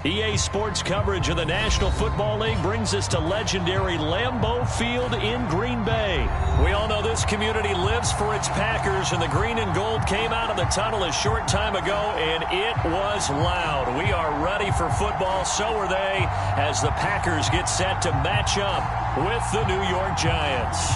EA Sports coverage of the National Football League brings us to legendary Lambeau Field in Green Bay. We all know this community lives for its Packers, and the green and gold came out of the tunnel a short time ago, and it was loud. We are ready for football, so are they, as the Packers get set to match up with the New York Giants.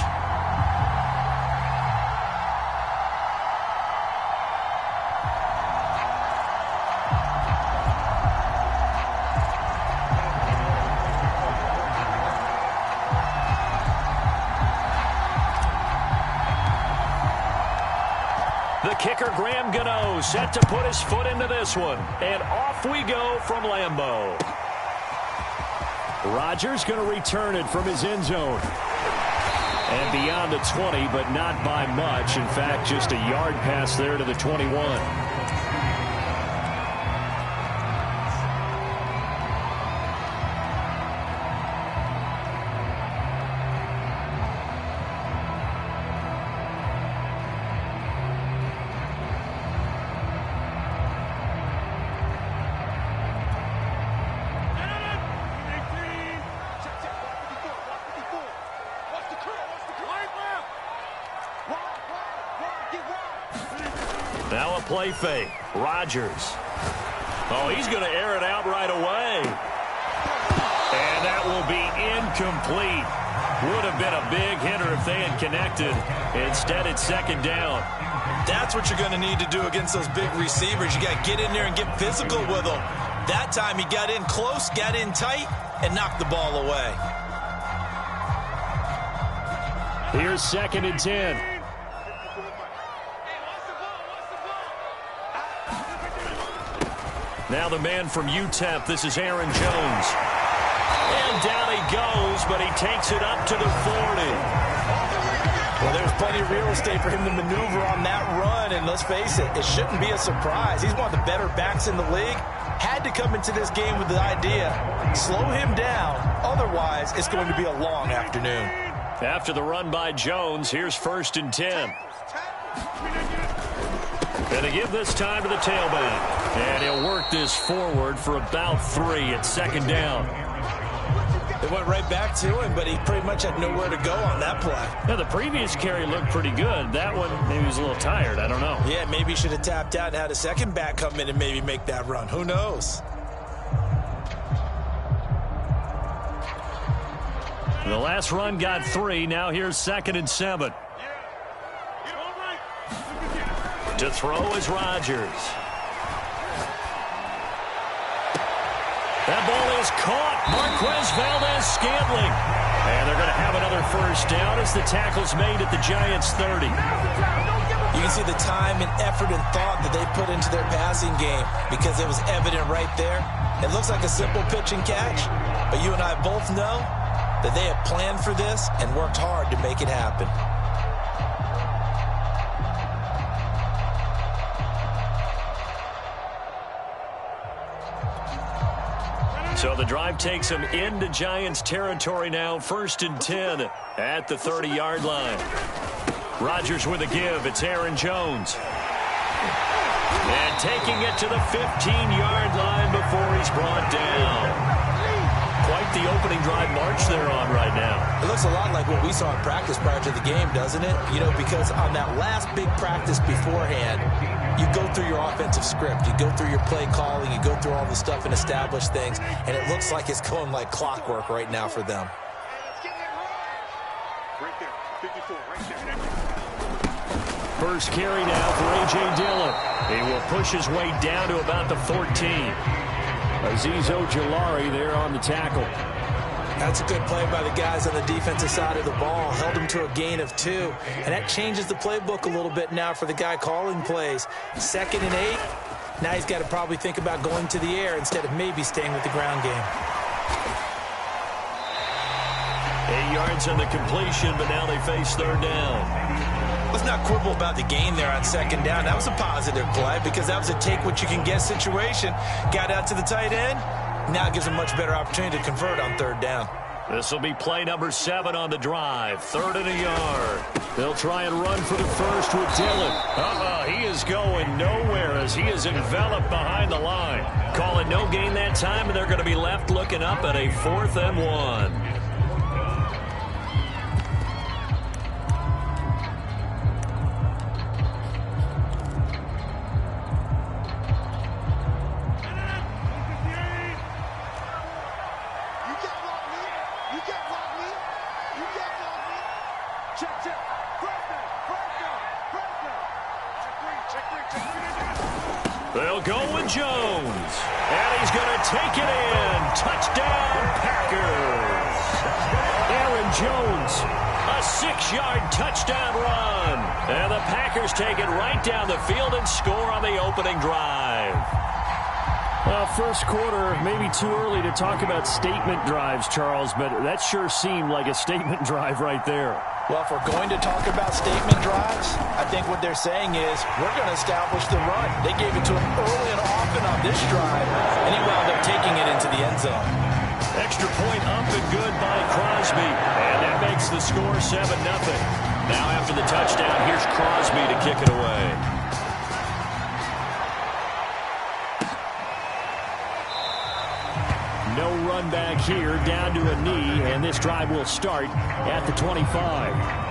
The kicker, Graham Gano, set to put his foot into this one. And off we go from Lambeau. Rodgers going to return it from his end zone. And beyond the 20, but not by much. In fact, just a yard pass there to the 21. Now a play fake. Rodgers. Oh, he's going to air it out right away. And that will be incomplete. Would have been a big hitter if they had connected. Instead, it's second down. That's what you're going to need to do against those big receivers. You got to get in there and get physical with them. That time he got in close, got in tight, and knocked the ball away. Here's 2nd and 10. Now the man from UTEP, this is Aaron Jones. And down he goes, but he takes it up to the 40. Well, there's plenty of real estate for him to maneuver on that run, and let's face it, it shouldn't be a surprise. He's one of the better backs in the league. Had to come into this game with the idea, slow him down, otherwise it's going to be a long afternoon. After the run by Jones, here's 1st and 10. And to give this time to the tailback. And he'll work this forward for about 3 at 2nd down. It went right back to him, but he pretty much had nowhere to go on that play. Now, the previous carry looked pretty good. That one, maybe he was a little tired. I don't know. Yeah, maybe he should have tapped out and had a second back come in and maybe make that run. Who knows? The last run got 3. Now here's 2nd and 7. To throw is Rodgers. That ball is caught. Marquez Valdez-Scantling. And they're going to have another first down as the tackle's made at the Giants' 30. You can see the time and effort and thought that they put into their passing game because it was evident right there. It looks like a simple pitch and catch, but you and I both know that they have planned for this and worked hard to make it happen. So the drive takes them into Giants territory now. 1st and 10 at the 30-yard line. Rodgers with a give. It's Aaron Jones. And taking it to the 15-yard line before he's brought down. Quite the opening drive march they're on right now. It looks a lot like what we saw in practice prior to the game, doesn't it? You know, because on that last big practice beforehand, you go through your offensive script, you go through your play calling, you go through all the stuff and establish things, and it looks like it's going like clockwork right now for them. First carry now for A.J. Dillon. He will push his way down to about the 14. Azeez Ojulari there on the tackle. That's a good play by the guys on the defensive side of the ball. Held him to a gain of 2. And that changes the playbook a little bit now for the guy calling plays. 2nd and 8. Now he's got to probably think about going to the air instead of maybe staying with the ground game. 8 yards on the completion, but now they face 3rd down. Let's not quibble about the gain there on 2nd down. That was a positive play because that was a take-what-you-can-get situation. Got out to the tight end. Now it gives a much better opportunity to convert on 3rd down. This will be play number 7 on the drive. 3rd and a yard. They'll try and run for the first with Dillon. He is going nowhere as he is enveloped behind the line. Calling no gain that time, and they're going to be left looking up at a 4th and 1. They'll go with Jones. And he's going to take it in. Touchdown, Packers. Aaron Jones, a 6-yard touchdown run. And the Packers take it right down the field and score on the opening drive. Well, first quarter, maybe too early to talk about statement drives, Charles, but that sure seemed like a statement drive right there. Well, if we're going to talk about statement drives, I think what they're saying is we're going to establish the run. They gave it to him early and often on this drive, and he wound up taking it into the end zone. Extra point up and good by Crosby, and that makes the score 7-0. Now after the touchdown, here's Crosby to kick it away. No run back here, down to a knee, and this drive will start at the 25.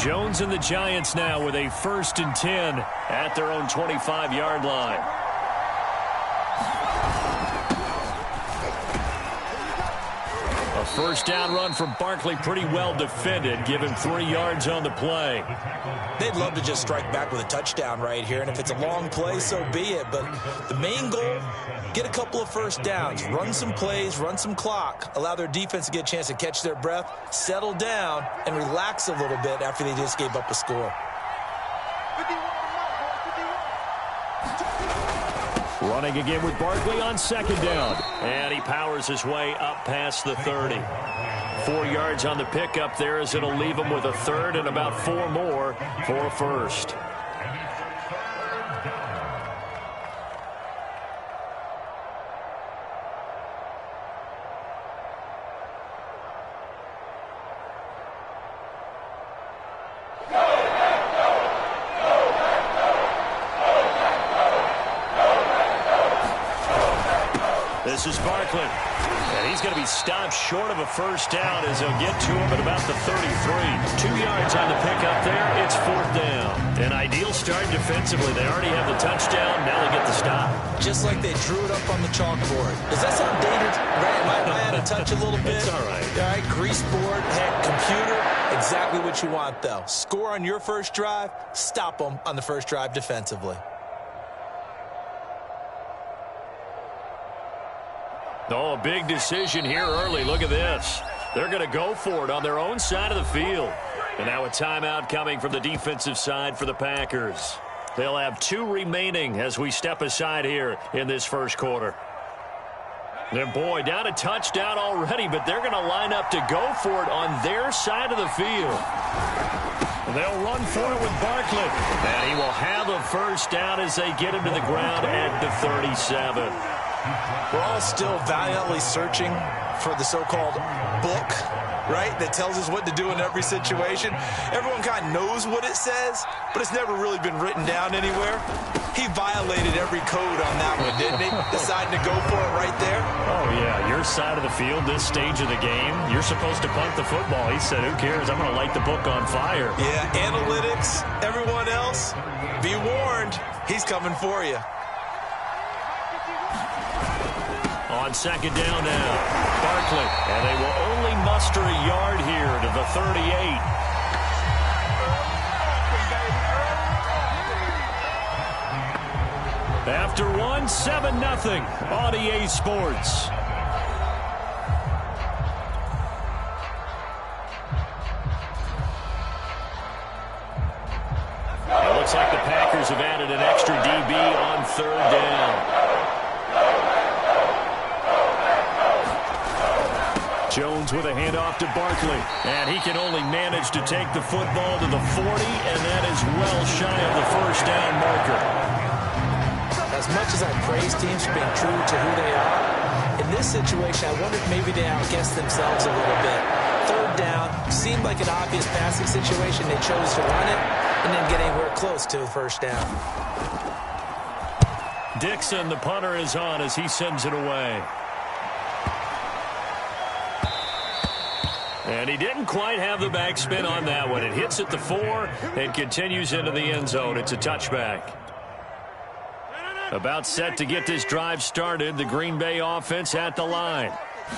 Jones and the Giants now with a 1st and 10 at their own 25-yard line. A first down run from Barkley, pretty well defended. Give him 3 yards on the play. They'd love to just strike back with a touchdown right here, and if it's a long play, so be it. But the main goal, get a couple of first downs, run some plays, run some clock, allow their defense to get a chance to catch their breath, settle down, and relax a little bit after they just gave up a score. Running again with Barkley on 2nd down. And he powers his way up past the 30. 4 yards on the pickup there as it'll leave him with a 3rd and about 4 more for a 1st. This is Barkley. And he's going to be stopped short of a first down as they'll get to him at about the 33. 2 yards on the pickup there. It's 4th down. An ideal start defensively. They already have the touchdown. Now they get the stop. Just like they drew it up on the chalkboard. Does that sound dated? Right? Am I out of touch a little bit? It's all right. All right, grease board, heck, computer. Exactly what you want, though. Score on your first drive. Stop them on the first drive defensively. Oh, a big decision here early. Look at this. They're going to go for it on their own side of the field. And now a timeout coming from the defensive side for the Packers. They'll have 2 remaining as we step aside here in this first quarter. And boy, down a touchdown already, but they're going to line up to go for it on their side of the field. And they'll run for it with Barkley. And he will have a first down as they get him to the ground at the 37. We're all still valiantly searching for the so-called book, right, that tells us what to do in every situation. Everyone kind of knows what it says, but it's never really been written down anywhere. He violated every code on that one, didn't he? Deciding to go for it right there. Oh, yeah, your side of the field, this stage of the game, you're supposed to punt the football. He said, who cares? I'm going to light the book on fire. Yeah, analytics, everyone else, be warned, he's coming for you. On 2nd down now, Barkley, and they will only muster a yard here to the 38. After 1, 7-0 on EA Sports. looks like the Packers have added an extra DB on third down. Jones with a handoff to Barkley. And he can only manage to take the football to the 40, and that is well shy of the first down marker. As much as I praise teams for being true to who they are, in this situation, I wonder if maybe they outguessed themselves a little bit. Third down seemed like an obvious passing situation. They chose to run it and didn't get anywhere close to the first down. Dixon, the punter, is on as he sends it away. And he didn't quite have the backspin on that one. It hits at the 4 and continues into the end zone. It's a touchback. About set to get this drive started, the Green Bay offense at the line.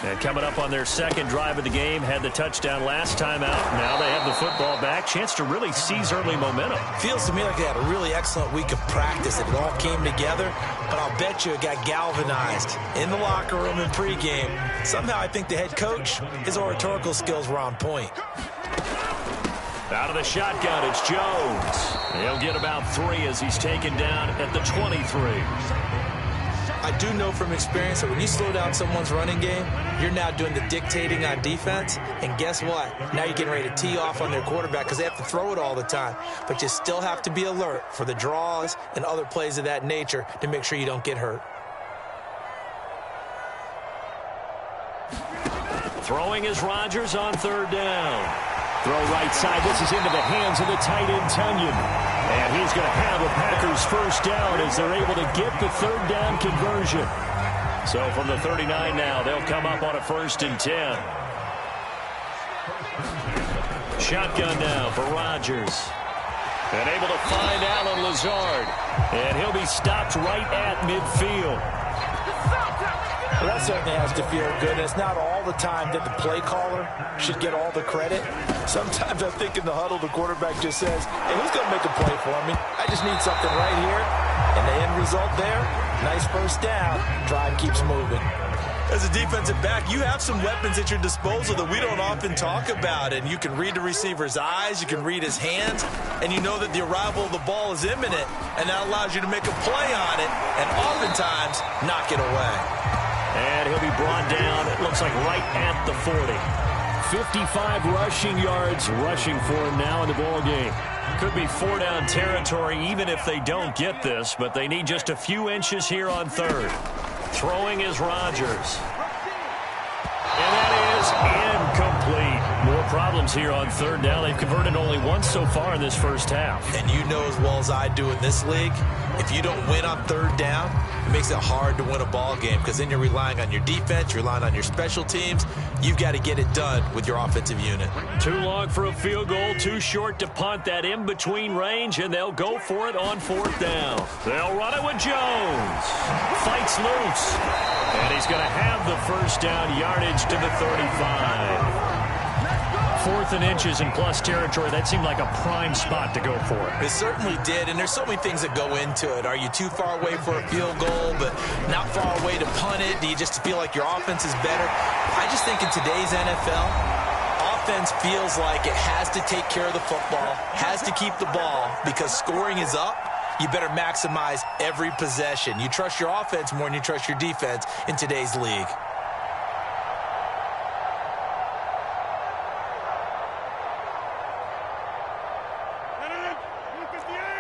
And coming up on their second drive of the game, had the touchdown last time out. Now they have the football back. Chance to really seize early momentum. Feels to me like they had a really excellent week of practice. It all came together, but I'll bet you it got galvanized in the locker room in pregame. Somehow I think the head coach, his oratorical skills were on point. Out of the shotgun, it's Jones. He'll get about 3 as he's taken down at the 23. I do know from experience that when you slow down someone's running game, you're now doing the dictating on defense. And guess what? Now you're getting ready to tee off on their quarterback because they have to throw it all the time. But you still have to be alert for the draws and other plays of that nature to make sure you don't get hurt. Throwing is Rodgers on third down. Throw right side. This is into the hands of the tight end, Tunyon. And he's going to have a Packers first down as they're able to get the third down conversion. So from the 39 now, they'll come up on a 1st and 10. Shotgun now for Rodgers. And able to find Allen Lazard. And he'll be stopped right at midfield. Well, that certainly has to feel good. It's not all the time that the play caller should get all the credit. Sometimes I think in the huddle, the quarterback just says, hey, who's going to make a play for me? I just need something right here. And the end result there, nice first down. Drive keeps moving. As a defensive back, you have some weapons at your disposal that we don't often talk about. And you can read the receiver's eyes, you can read his hands, and you know that the arrival of the ball is imminent. And that allows you to make a play on it and oftentimes knock it away. And he'll be brought down, it looks like right at the 40. 55 rushing yards rushing for him now in the ball game. Could be 4-down territory even if they don't get this, but they need just a few inches here on third. Throwing is Rodgers. And that is incomplete. More problems here on third down. They've converted only once so far in this first half. And you know as well as I do in this league, if you don't win on third down, it makes it hard to win a ball game because then you're relying on your defense, you're relying on your special teams. You've got to get it done with your offensive unit. Too long for a field goal, too short to punt. That in-between range, and they'll go for it on 4th down. They'll run it with Jones. Fights loose. And he's going to have the first down, yardage to the 35. 4th and inches in plus territory. That seemed like a prime spot to go for it. It certainly did, and there's so many things that go into it. Are you too far away for a field goal, but not far away to punt it? Do you just feel like your offense is better? I just think in today's NFL, offense feels like it has to take care of the football, has to keep the ball, because scoring is up. You better maximize every possession. You trust your offense more than you trust your defense in today's league.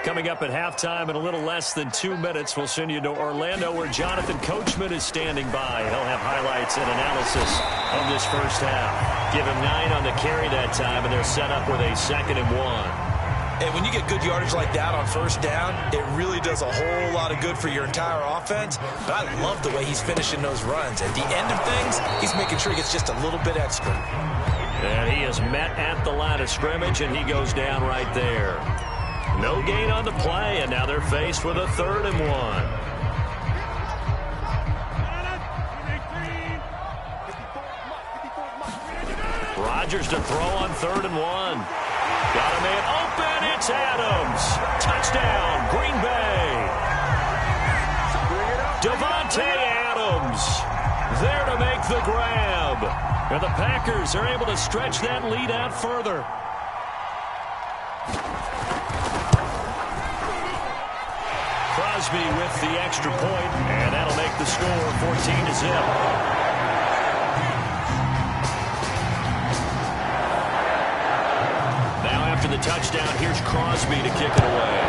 Coming up at halftime in a little less than 2 minutes, we'll send you to Orlando where Jonathan Coachman is standing by. He'll have highlights and analysis of this first half. Give him 9 on the carry that time, and they're set up with a 2nd and 1. And when you get good yardage like that on first down, it really does a whole lot of good for your entire offense. But I love the way he's finishing those runs. At the end of things, he's making sure he gets just a little bit extra. And he is met at the line of scrimmage, and he goes down right there. No gain on the play, and now they're faced with a 3rd and 1. Rodgers to throw on 3rd and 1. Got a man open. It's Adams. Touchdown, Green Bay. Devontae Adams there to make the grab. And the Packers are able to stretch that lead out further. Crosby with the extra point, and that'll make the score 14-0. Now after the touchdown, here's Crosby to kick it away.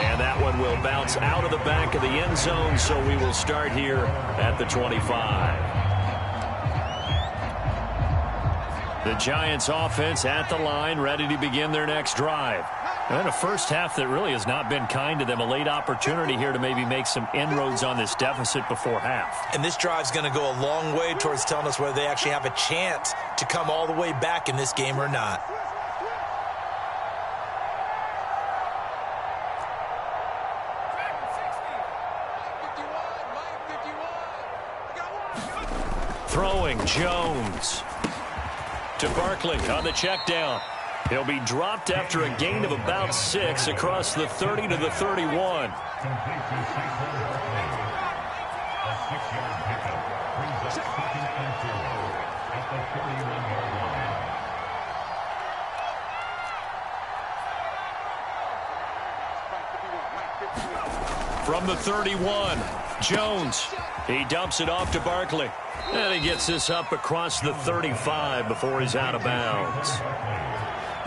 And that one will bounce out of the back of the end zone, so we will start here at the 25. The Giants offense at the line, ready to begin their next drive. And a first half that really has not been kind to them. A late opportunity here to maybe make some inroads on this deficit before half. And this drive's going to go a long way towards telling us whether they actually have a chance to come all the way back in this game or not. Throwing Jones to Barkley on the check down. He'll be dropped after a gain of about 6 across the 30 to the 31. From the 31, Jones. He dumps it off to Barkley. And he gets this up across the 35 before he's out of bounds.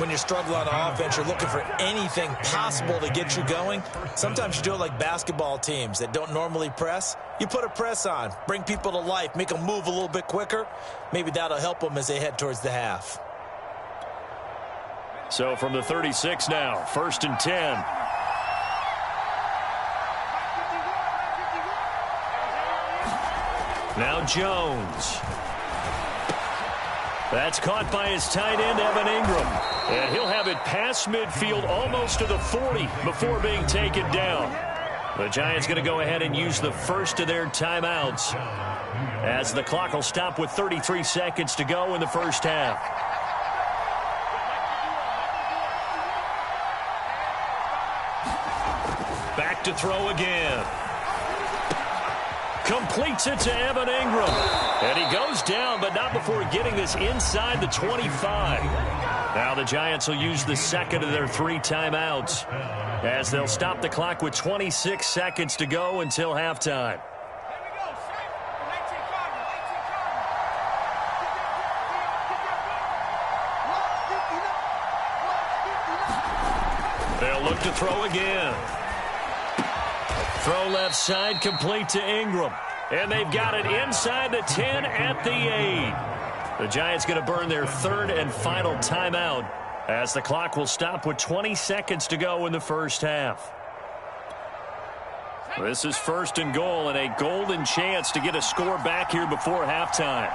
When you struggle on offense, you're looking for anything possible to get you going. Sometimes you do it like basketball teams that don't normally press. You put a press on, bring people to life, make them move a little bit quicker. Maybe that'll help them as they head towards the half. So from the 36 now, 1st and 10. Now Jones. That's caught by his tight end, Evan Ingram. And he'll have it past midfield almost to the 40 before being taken down. The Giants going to go ahead and use the first of their timeouts as the clock will stop with 33 seconds to go in the first half. Back to throw again. Completes it to Evan Ingram. And he goes down, but not before getting this inside the 25. Now the Giants will use the second of their 3 timeouts as they'll stop the clock with 26 seconds to go until halftime. They'll look to throw again. Throw left side, complete to Ingram. And they've got it inside the 10 at the 8. The Giants going to burn their 3rd and final timeout as the clock will stop with 20 seconds to go in the first half. This is 1st and goal and a golden chance to get a score back here before halftime.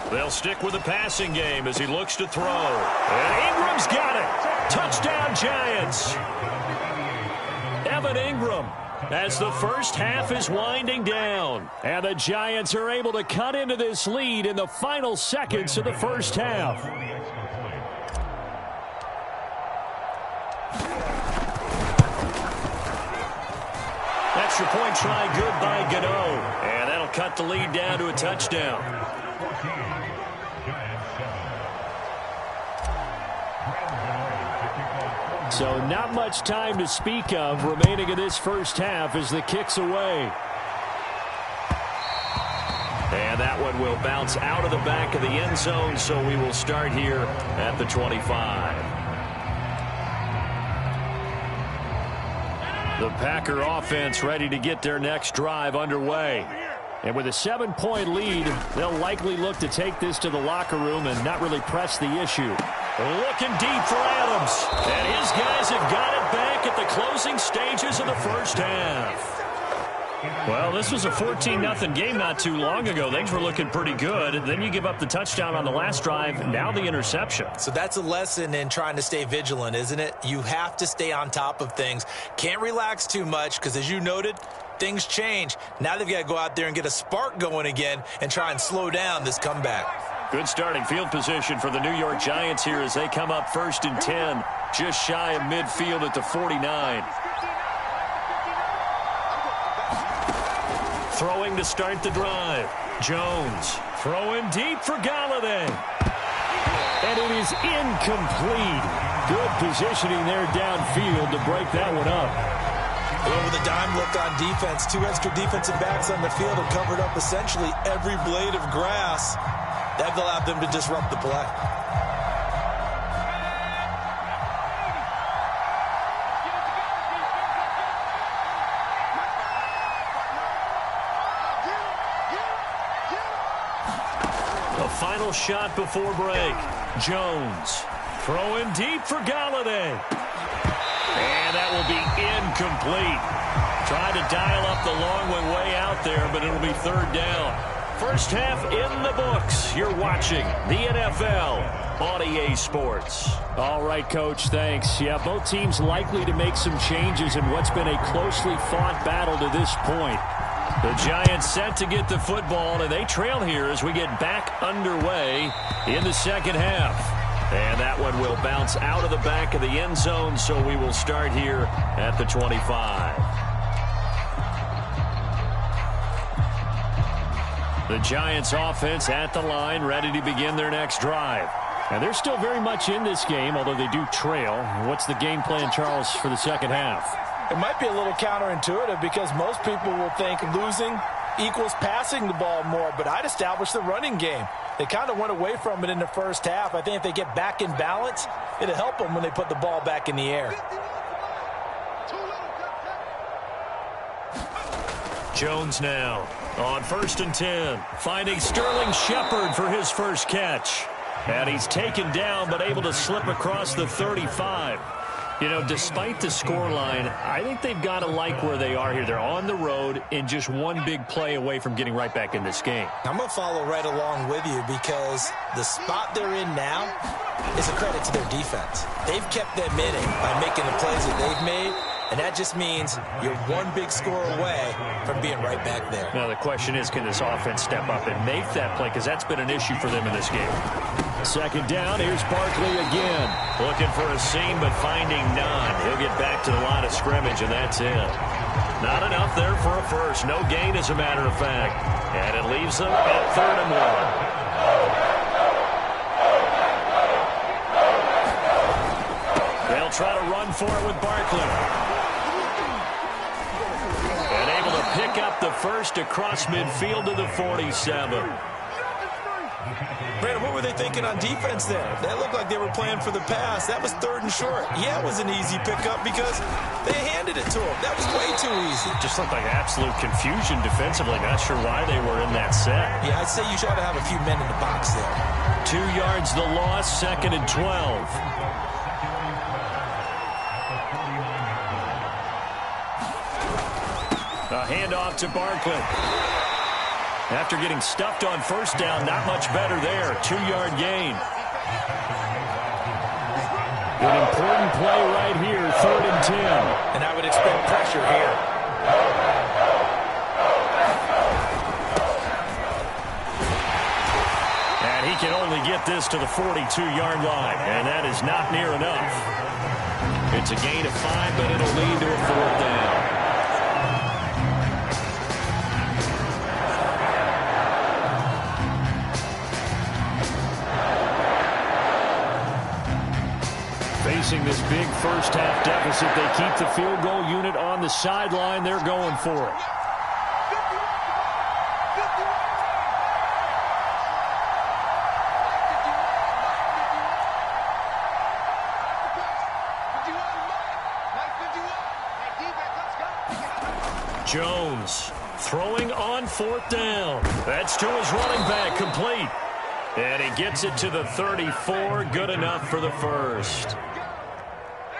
They'll stick with the passing game as he looks to throw. And Ingram's got it. Touchdown, Giants. Evan Ingram as the first half is winding down. And the Giants are able to cut into this lead in the final seconds of the first half. Extra point try good by Gano. And that'll cut the lead down to a touchdown. So not much time to speak of remaining in this first half as the kick's away. And that one will bounce out of the back of the end zone, so we will start here at the 25. The Packer offense ready to get their next drive underway. And with a 7-point lead, they'll likely look to take this to the locker room and not really press the issue. Looking deep for Adams. And his guys have got it back at the closing stages of the first half. Well, this was a 14-0 game not too long ago. Things were looking pretty good. And then you give up the touchdown on the last drive, now the interception. So that's a lesson in trying to stay vigilant, isn't it? You have to stay on top of things. Can't relax too much because, as you noted, things change. Now they've got to go out there and get a spark going again and try and slow down this comeback. Good starting field position for the New York Giants here as they come up 1st and 10, just shy of midfield at the 49. Throwing to start the drive. Jones throwing deep for Galladay. And it is incomplete. Good positioning there downfield to break that one up. With a dime look on defense, 2 extra defensive backs on the field have covered up essentially every blade of grass. That allowed them to disrupt the play. The final shot before break. Jones throwing deep for Galladay. And that will be incomplete. Trying to dial up the long one way out there, but it'll be 3rd down. First half in the books. You're watching the NFL on EA Sports. All right, Coach, thanks. Yeah, both teams likely to make some changes in what's been a closely fought battle to this point. The Giants set to get the football, and they trail here as we get back underway in the second half. And that one will bounce out of the back of the end zone, so we will start here at the 25. The Giants offense at the line, ready to begin their next drive. And they're still very much in this game, although they do trail. What's the game plan, Charles, for the second half? It might be a little counterintuitive because most people will think losing equals passing the ball more, but I'd establish the running game. They kind of went away from it in the first half. I think if they get back in balance, it'll help them when they put the ball back in the air. Jones now on 1st and 10, finding Sterling Shepard for his first catch. And he's taken down but able to slip across the 35. You know, despite the scoreline, I think they've got to like where they are here. They're on the road and just one big play away from getting right back in this game. I'm going to follow right along with you because the spot they're in now is a credit to their defense. They've kept them in it by making the plays that they've made, and that just means you're one big score away from being right back there. Now, the question is, can this offense step up and make that play? Because that's been an issue for them in this game. Second down, here's Barkley again. Looking for a seam, but finding none. He'll get back to the line of scrimmage, and that's it. Not enough there for a first. No gain, as a matter of fact. And it leaves them at 3rd and 1. They'll try to run for it with Barkley. And able to pick up the first across midfield to the 47. Brandon, what were they thinking on defense there? That looked like they were playing for the pass. That was 3rd and short. Yeah, it was an easy pickup because they handed it to him. That was way too easy. Just looked like absolute confusion defensively. Not sure why they were in that set. Yeah, I'd say you should have a few men in the box there. 2 yards the loss, 2nd and 12. A handoff to Barkley. After getting stuffed on 1st down, not much better there. 2-yard gain. An important play right here, 3rd and 10. And I would expect pressure here. And he can only get this to the 42-yard line, and that is not near enough. It's a gain of 5, but it'll lead to a 4th down. Facing this big first half deficit, they keep the field goal unit on the sideline. They're going for it. Jones throwing on 4th down. That's to his running back, complete. And he gets it to the 34, good enough for the first.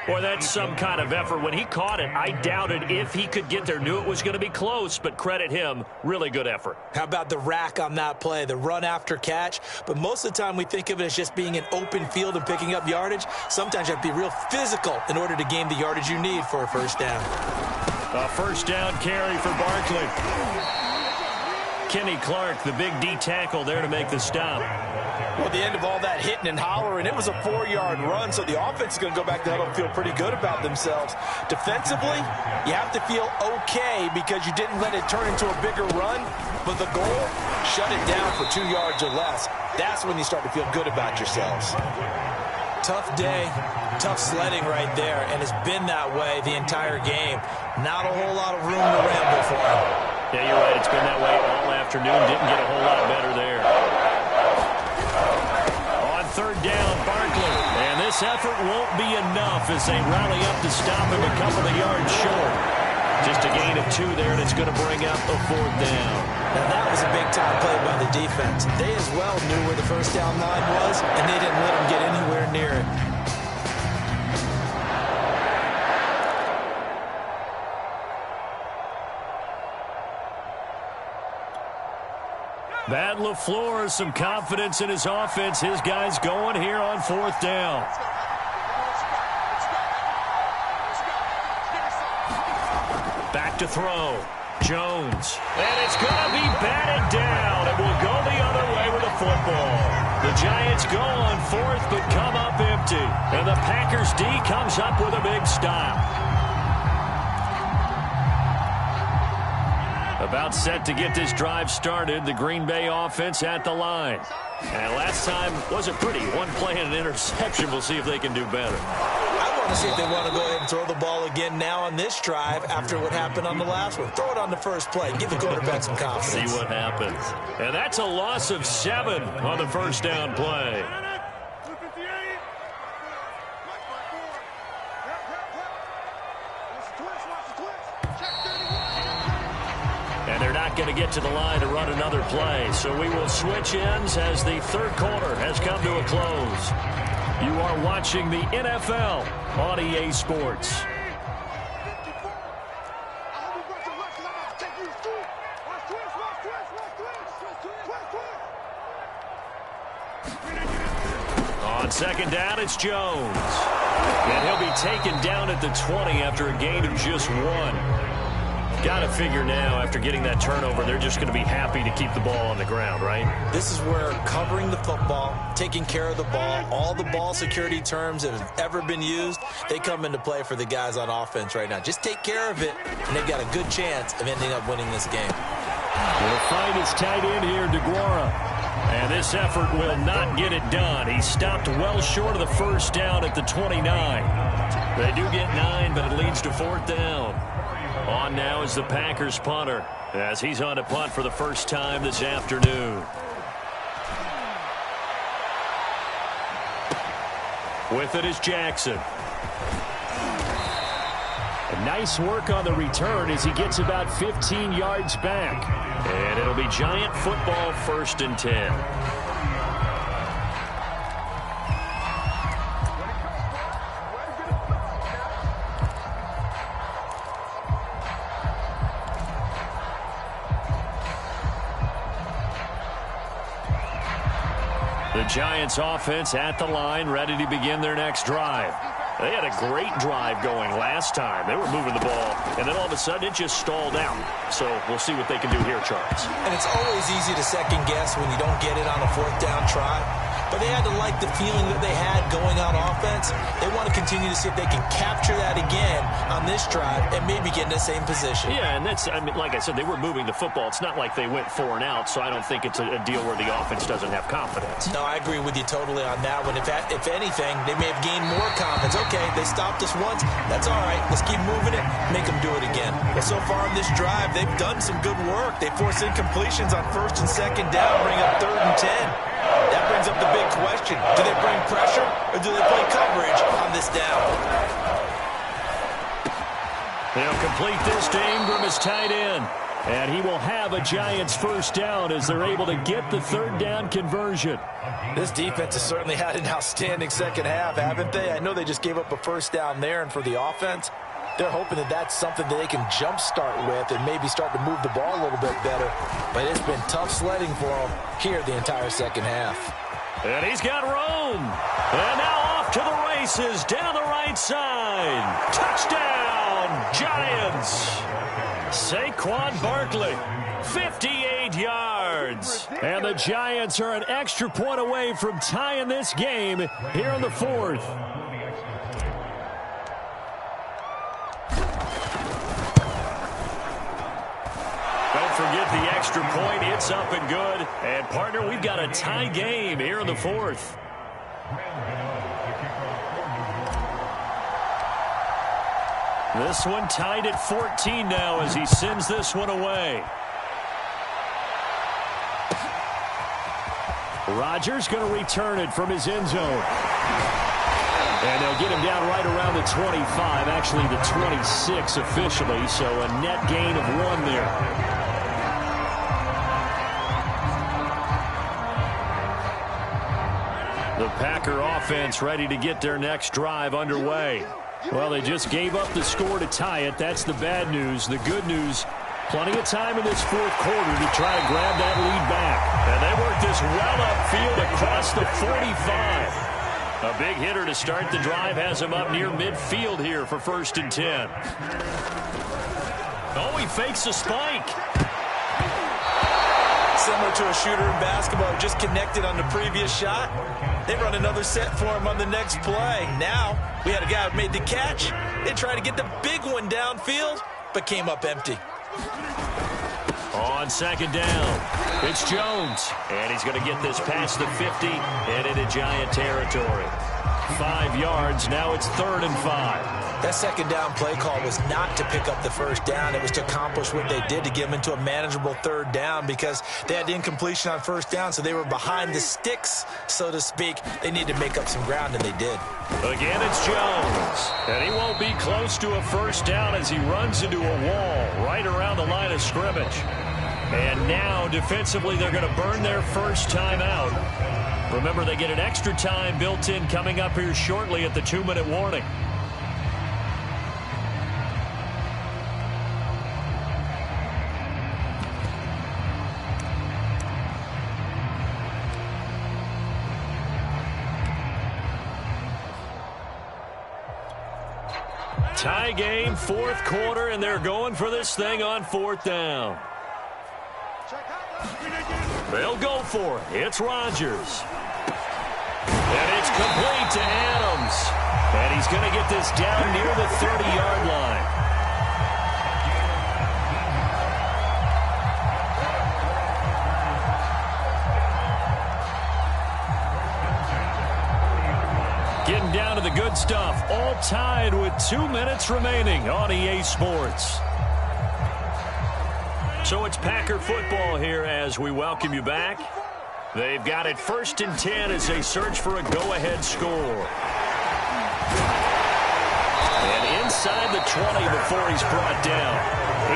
Boy, that's some kind of effort. When he caught it, I doubted if he could get there. Knew it was going to be close, but credit him. Really good effort. How about the rack on that play, the run after catch? But most of the time we think of it as just being an open field and picking up yardage. Sometimes you have to be real physical in order to gain the yardage you need for a first down. A first down carry for Barkley. Kenny Clark, the big D tackle there to make the stop. Well, the end of all that hitting and hollering, it was a 4-yard run, so the offense is going to go back to huddle and feel pretty good about themselves. Defensively, you have to feel okay because you didn't let it turn into a bigger run, but the goal, shut it down for 2 yards or less. That's when you start to feel good about yourselves. Tough day, tough sledding right there, and it's been that way the entire game. Not a whole lot of room to ramble for him. Yeah, you're right. It's been that way all afternoon. Didn't get a whole lot better there. On third down, Barkley. And this effort won't be enough as they rally up to stop him a couple of yards short. Just a gain of 2 there, and it's going to bring up a 4th down. Now, that was a big-time play by the defense. They as well knew where the first down line was, and they didn't let them get anywhere near it. Matt LaFleur, some confidence in his offense. His guys going here on 4th down. Back to throw. Jones. And it's going to be batted down. It will go the other way with the football. The Giants go on 4th but come up empty. And the Packers D comes up with a big stop. About set to get this drive started. The Green Bay offense at the line. And last time wasn't pretty. One play and an interception. We'll see if they can do better. I want to see if they want to go ahead and throw the ball again now on this drive after what happened on the last one. Throw it on the first play. Give the quarterback some confidence. See what happens. And that's a loss of 7 on the first down play. And they're not going to get to the line to run another play. So we will switch ends as the third quarter has come to a close. You are watching the NFL on EA Sports. On second down, it's Jones. And he'll be taken down at the 20 after a gain of just 1. Got to figure now, after getting that turnover, they're just going to be happy to keep the ball on the ground, right? This is where covering the football, taking care of the ball, all the ball security terms that have ever been used, they come into play for the guys on offense right now. Just take care of it, and they've got a good chance of ending up winning this game. We'll find his tight end here, DeGuara. And this effort will not get it done. He stopped well short of the first down at the 29. They do get 9, but it leads to 4th down. On now is the Packers punter as he's on to punt for the first time this afternoon. With it is Jackson. Nice work on the return as he gets about 15 yards back. And it'll be Giant football, 1st and 10. The Giants offense at the line, ready to begin their next drive. They had a great drive going last time. They were moving the ball, and then all of a sudden it just stalled out. So we'll see what they can do here, Charles. And it's always easy to second guess when you don't get it on a 4th down try. But they had to like the feeling that they had going on offense. They want to continue to see if they can capture that again on this drive and maybe get in the same position. Yeah, and that's, I mean, like I said, they were moving the football. It's not like they went 4 and out, so I don't think it's a deal where the offense doesn't have confidence. No, I agree with you totally on that one. If anything, they may have gained more confidence. Okay, they stopped us once. That's all right. Let's keep moving it, make them do it again. Well, so far in this drive, they've done some good work. They forced incompletions on 1st and 2nd down, bring up 3rd and 10. That brings up the big question. Do they bring pressure or do they play coverage on this down? They'll complete this to Ingram as tight end. And he will have a Giants 1st down as they're able to get the 3rd down conversion. This defense has certainly had an outstanding second half, haven't they? I know they just gave up a 1st down there, and for the offense, they're hoping that that's something that they can jumpstart with and maybe start to move the ball a little bit better. But it's been tough sledding for them here the entire second half. And he's got room. And now off to the races down the right side. Touchdown, Giants. Saquon Barkley, 58 yards. yards. And the Giants are an extra point away from tying this game here in the fourth. Don't forget the extra point. It's up and good. And, partner, we've got a tie game here in the fourth. This one tied at 14 now as he sends this one away. Rodgers going to return it from his end zone. And they'll get him down right around the 25, actually the 26 officially, so a net gain of 1 there. The Packer offense ready to get their next drive underway. Well, they just gave up the score to tie it. That's the bad news. The good news, plenty of time in this fourth quarter to try to grab that lead back. And they work this well upfield across the 45. A big hitter to start the drive has him up near midfield here for 1st and 10. Oh, he fakes a spike. Similar to a shooter in basketball, just connected on the previous shot. They run another set for him on the next play. Now, we had a guy who made the catch. They tried to get the big one downfield, but came up empty. On 2nd down, it's Jones. And he's going to get this past the 50 and into Giant territory. 5 yards, now it's 3rd and 5. That 2nd down play call was not to pick up the 1st down. It was to accomplish what they did to get them into a manageable 3rd down because they had incompletion on 1st down, so they were behind the sticks, so to speak. They needed to make up some ground, and they did. Again, it's Jones. And he won't be close to a 1st down as he runs into a wall right around the line of scrimmage. And now, defensively, they're going to burn their first time out. Remember, they get an extra time built in coming up here shortly at the 2-minute warning. Tie game, 4th quarter, and they're going for this thing on 4th down. They'll go for it. It's Rodgers. And it's complete to Adams. And he's going to get this down near the 30-yard line. Getting down to the good stuff. All tied with 2 minutes remaining on EA Sports. So it's Packer football here as we welcome you back. They've got it 1st and 10 as they search for a go-ahead score. And inside the 20 before he's brought down.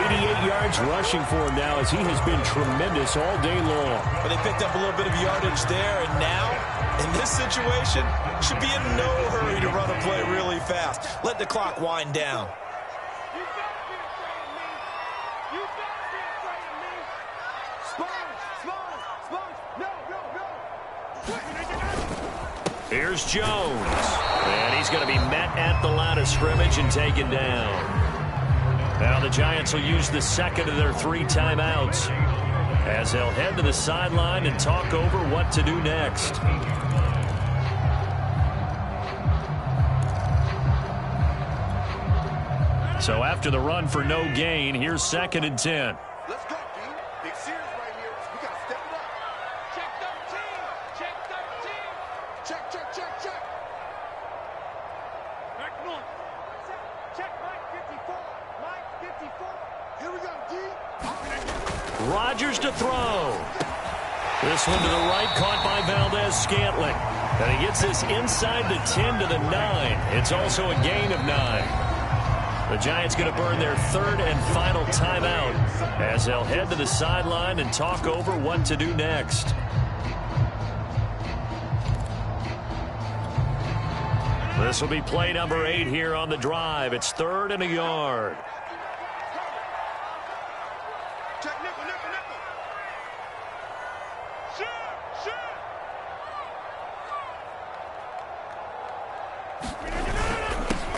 88 yards rushing for him now as he has been tremendous all day long. But they picked up a little bit of yardage there, and now, in this situation, should be in no hurry to run a play really fast. Let the clock wind down. Here's Jones. And he's going to be met at the line of scrimmage and taken down. Now the Giants will use the 2nd of their 3 timeouts as they'll head to the sideline and talk over what to do next. So after the run for no gain, here's 2nd and 10. Let's go, team. Big series right here. We got to step it up. Check 13. Check 13. Check, check, check, check. Back one. Check Mike 54. Mike 54. Here we go, D. Rodgers to throw. This one to the right, caught by Valdez-Scantling. And he gets this inside the 10 to the 9. It's also a gain of 9. The Giants going to burn their 3rd and final timeout as they'll head to the sideline and talk over what to do next. This will be play number 8 here on the drive. It's 3rd and a yard. Check nickel, nickel, nickel. Shoot, shoot.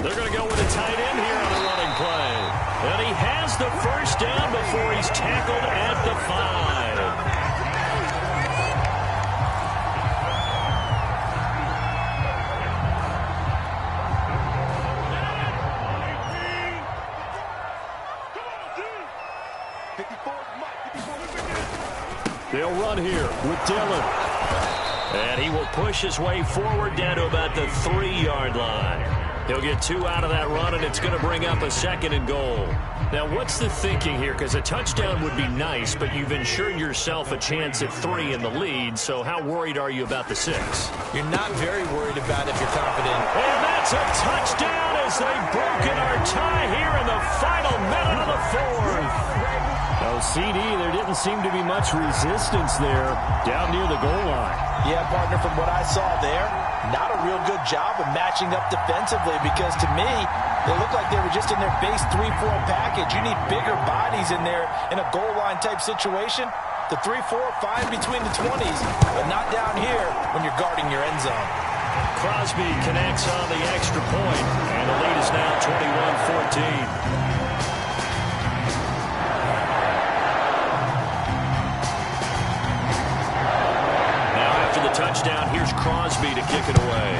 They're going to go with a tight end here on the running play. And he has the 1st down before he's tackled at the 5. They'll run here with Dillon. And he will push his way forward down to about the 3-yard line. He'll get 2 out of that run, and it's going to bring up a 2nd and goal. Now, what's the thinking here? Because a touchdown would be nice, but you've ensured yourself a chance at 3 in the lead, so how worried are you about the 6? You're not very worried about it if you're confident. And that's a touchdown as they've broken our tie here in the final minute of the 4th. Oh, CD, there didn't seem to be much resistance there down near the goal line. Yeah, partner, from what I saw there, not a real good job of matching up defensively because to me, they looked like they were just in their base 3-4 package. You need bigger bodies in there in a goal line type situation. The 3-4, fine between the 20s, but not down here when you're guarding your end zone. Crosby connects on the extra point, and the lead is now 21-14. Touchdown. Here's Crosby to kick it away.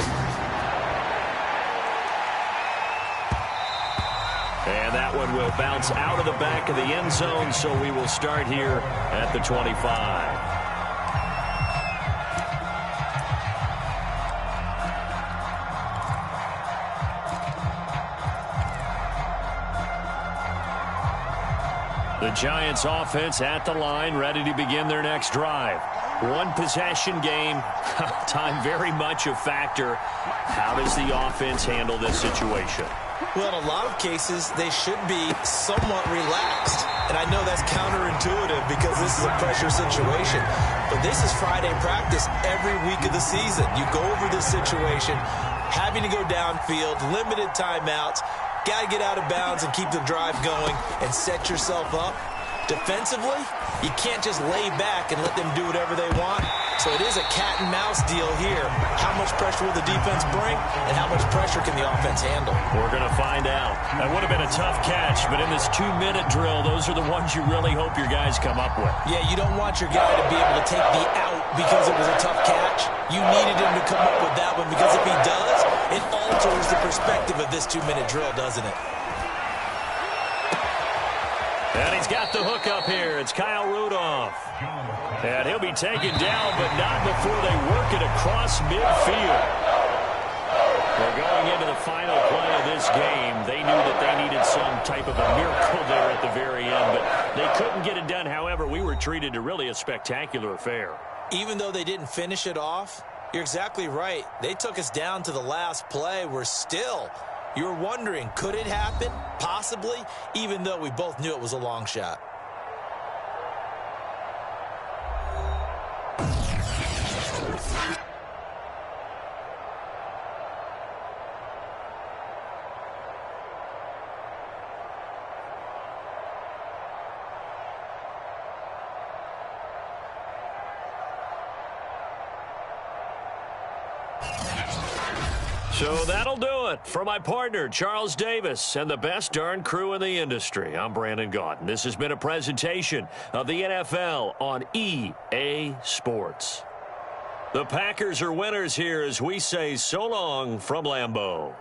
And that one will bounce out of the back of the end zone, so we will start here at the 25. The Giants offense at the line, ready to begin their next drive. One possession game, time very much a factor. How does the offense handle this situation? Well, in a lot of cases, they should be somewhat relaxed. And I know that's counterintuitive because this is a pressure situation. But this is Friday practice every week of the season. You go over this situation, having to go downfield, limited timeouts, got to get out of bounds and keep the drive going and set yourself up. Defensively, you can't just lay back and let them do whatever they want. So it is a cat and mouse deal here. How much pressure will the defense bring, and how much pressure can the offense handle? We're going to find out. That would have been a tough catch, but in this 2-minute drill, those are the ones you really hope your guys come up with. Yeah, you don't want your guy to be able to take the out because it was a tough catch. You needed him to come up with that one because if he does, it alters the perspective of this 2-minute drill, doesn't it? And he's got the hook up here. It's Kyle Rudolph. And he'll be taken down, but not before they work it across midfield. We're going into the final play of this game. They knew that they needed some type of a miracle there at the very end, but they couldn't get it done. However, we were treated to really a spectacular affair. Even though they didn't finish it off, you're exactly right. They took us down to the last play. We're still... You're wondering, could it happen? Possibly, even though we both knew it was a long shot. So that'll do it for my partner, Charles Davis, and the best darn crew in the industry. I'm Brandon Gaudin. This has been a presentation of the NFL on EA Sports. The Packers are winners here as we say so long from Lambeau.